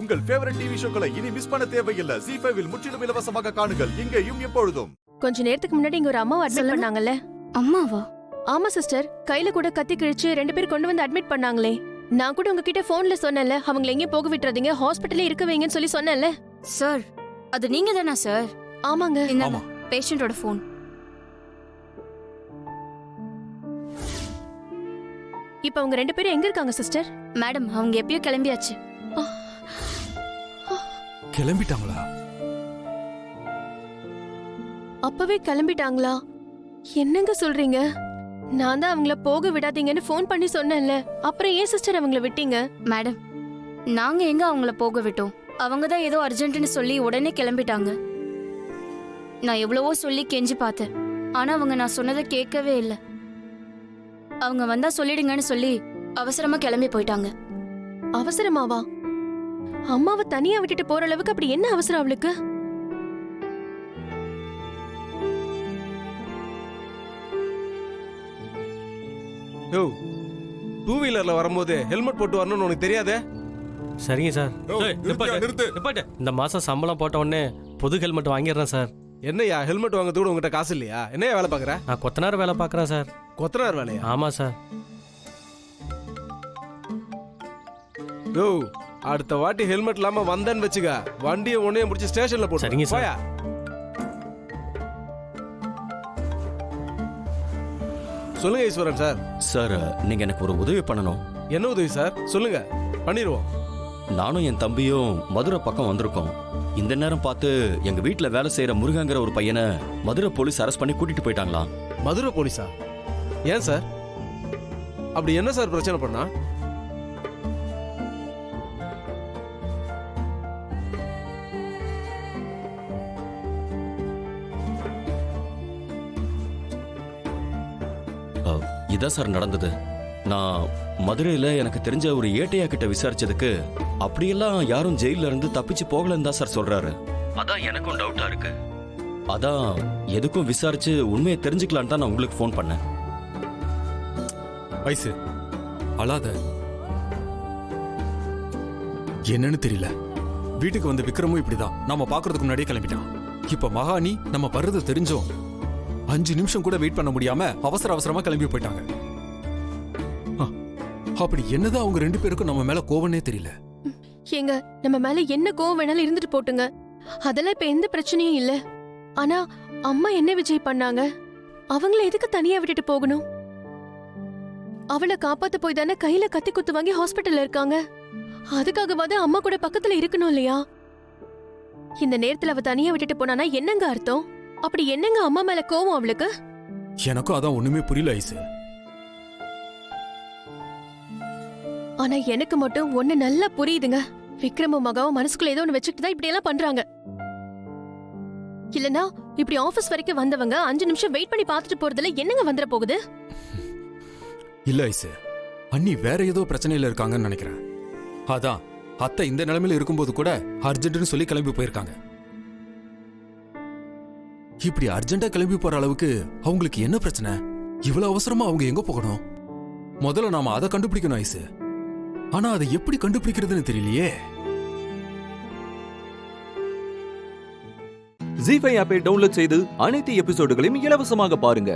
உங்கள் favourite TV ஷோக்களை இனி miss பண்ண தேவையில்லை. ZEE5 இல் முற்றிலும் இலவசமாக காணுங்கள். இங்கேயும் எப்பொழுதும். கொஞ்ச நேரத்துக்கு முன்னாடி இங்க ஒரு அம்மா அட்மிட் பண்ணாங்கல்ல? அம்மாவா? ஆமா சிஸ்டர், கையில கூட கத்தி கிழிச்சு 2 பேர் கொண்டு வந்து அட்மிட் பண்ணாங்களே. நான் கூட உங்ககிட்ட போன்ல சொன்னேன்ல, அவங்கள எங்கேயும் போக விட்டுறாதீங்க, ஹாஸ்பிட்டல்ல இருக்க வைங்கன்னு சொல்லி சொன்னேன்ல. சார், அது நீங்க தானா சார்? ஆமாங்க. ஆமா. பேஷண்டோட போன். இப்ப அவங்க 2 பேரும் எங்க இருக்காங்க சிஸ்டர்? மேடம், அவங்க எப்பயோ கிளம்பியாச்சு. கிளம்பிட்டாங்களா? அப்பவே கிளம்பிட்டாங்களா? என்னங்க சொல்றீங்க? நான் தான் அவங்கள போக விடாதீங்கன்னு போன் பண்ணி சொன்னேன்ல, அப்புறம் ஏன் சிஸ்டர் அவங்கள விட்டீங்க? மேடம், நாங்க எங்க அவங்கள போக விட்டோம்? அவங்க தான் ஏதோ அர்ஜென்ட்னு சொல்லி உடனே கிளம்பிட்டாங்க. நான் எவ்வளவோ சொல்லி கெஞ்சி பார்த்தேன், ஆனா அவங்க நான் சொன்னதை கேட்கவே இல்லை. அவங்க வந்தா சொல்லிடுங்கன்னு சொல்லி அவசரமா கிளம்பி போயிட்டாங்க. அவசரமாவா? அம்மாவை தனியா விட்டுட்டு போற அளவுக்கு அப்படி என்ன அவசரம் அவளுக்கு? யோ, 2 வீலர்ல வரும்போது ஹெல்மெட் போட்டு வரணும்னு உனக்கு தெரியாதே? சரிங்க சார். நிறுத்து. இந்த மாசம் சம்பளம் போட்ட உடனே புது ஹெல்மெட் வாங்கிடுறேன் சார். என்னையா ஹெல்மெட் வாங்குறது கூட உங்ககிட்ட காசு இல்லையா? என்னையா வேலை பார்க்குற? நான் கொத்தனார் வேலை பார்க்குறேன் சார். கொத்தனார் வேலையா? ஆமா சார். யோ, அடுத்த வாட்டி ஹெல்மெட் இல்லாம வந்தேன்னு வச்சுக்க, வண்டியை உன்னைய முடிச்சு ஸ்டேஷன்ல போட்டு. சரிங்க சார். போயா. சொல்லுங்க ஈஸ்வரன் சார். சார், நீங்க எனக்கு ஒரு உதவி பண்ணணும். என்ன உதவி சார்? சொல்லுங்க, பண்ணிடுவோம். நானும் என் தம்பியும் மதுரை பக்கம் வந்திருக்கோம். இந்த நேரம் பார்த்து எங்க வீட்டுல வேலை செய்யற முருகங்கிற ஒரு பையனை மதுரை போலீஸ் அரெஸ்ட் பண்ணி கூட்டிட்டு போயிட்டாங்களாம். மதுரை போலீஸா? ஏன் சார்? அப்படி என்ன சார் பிரச்சனை பண்ணா? இதான் சார் நடந்தது. நான் மதுரையில எனக்கு தெரிஞ்ச ஒரு ஏட்டையா கிட்ட விசாரிச்சதுக்கு அப்படியெல்லாம் யாரும் ஜெயில இருந்து தப்பிச்சு போகலன்னு தான் சார் சொல்றாரு. அதான் எனக்கும் டவுட்டா இருக்கு. அதான் எதுக்கும் விசாரிச்சு உண்மையை தெரிஞ்சுக்கலான்னு தான் நான் உங்களுக்கு ஃபோன் பண்ணேன். வயசு அழாத. என்னன்னு தெரியல, வீட்டுக்கு வந்த விக்ரமும் இப்படிதான் நாம பாக்குறதுக்கு முன்னாடியே கிளம்பிட்டான். இப்ப மகாணி நம்ம வர்றது தெரிஞ்சோம் 5 நிமிஷம் கூட வெயிட் பண்ண முடியாம அவசர அவசரமா கிளம்பி போயிட்டாங்க. அப்படி என்னதான் அவங்க 2 பேருக்கும் நம்ம மேல கோவனே தெரியல. ஏங்க, நம்ம மேல என்ன கோவம் வேணாலும் இருந்துட்டு போட்டுங்க, அதெல்லாம் இப்ப எந்த பிரச்சனையும் இல்ல. ஆனா அம்மா என்ன விஜய் பண்ணாங்க? அவங்கள எதுக்கு தனியா விட்டுட்டு போகணும்? அவளை காப்பாத்த போய் தானே கையில கத்தி குத்து வாங்கி ஹாஸ்பிட்டல்ல இருக்காங்க. அதுக்காகவாது அம்மா கூட பக்கத்துல இருக்கணும் இல்லையா? இந்த நேரத்துல அவ தனியா விட்டுட்டு போனானா என்னங்க அர்த்தம்? அப்படி என்னங்க அம்மா மேல கோவம் அவளுக்கு? எனக்கும் அதான் ஒண்ணுமே புரியல ஐசு. ஆனா எனக்கு மட்டும் ஒண்ணு நல்லா புரியுதுங்க. விக்ரமும் மகாவும் மனசுக்குள்ள ஏதோ ஒண்ணு வச்சுக்கிட்டு தான் இப்படி எல்லாம் பண்றாங்க. இல்லனா இப்படி ஆபீஸ் வரைக்கும் வந்தவங்க 5 நிமிஷம் வெயிட் பண்ணி பார்த்துட்டு போறதுல என்னங்க வந்துற போகுது? இல்ல ஐசு, அண்ணி வேற ஏதோ பிரச்சனையில இருக்காங்கன்னு நினைக்கிறேன். அதான் அத்தை இந்த நிலைமையில இருக்கும்போது கூட அர்ஜென்ட்னு சொல்லி கிளம்பி போயிருக்காங்க. இப்படி அர்ஜென்ட்டா கிளம்பி போற அளவுக்கு அவங்களுக்கு என்ன பிரச்சனை? இவ்வளவு அவசரமா அவங்க எங்க போகணும்? முதல்ல நாம அதை கண்டுபிடிக்கணும் ஐசு. ஆனா அதை எப்படி கண்டுபிடிக்கிறதுன்னு தெரியலையே. ZEE5 ஆப்பை டவுன்லோட் செய்து அனைத்து எபிசோடுகளையும் இலவசமாக பாருங்க.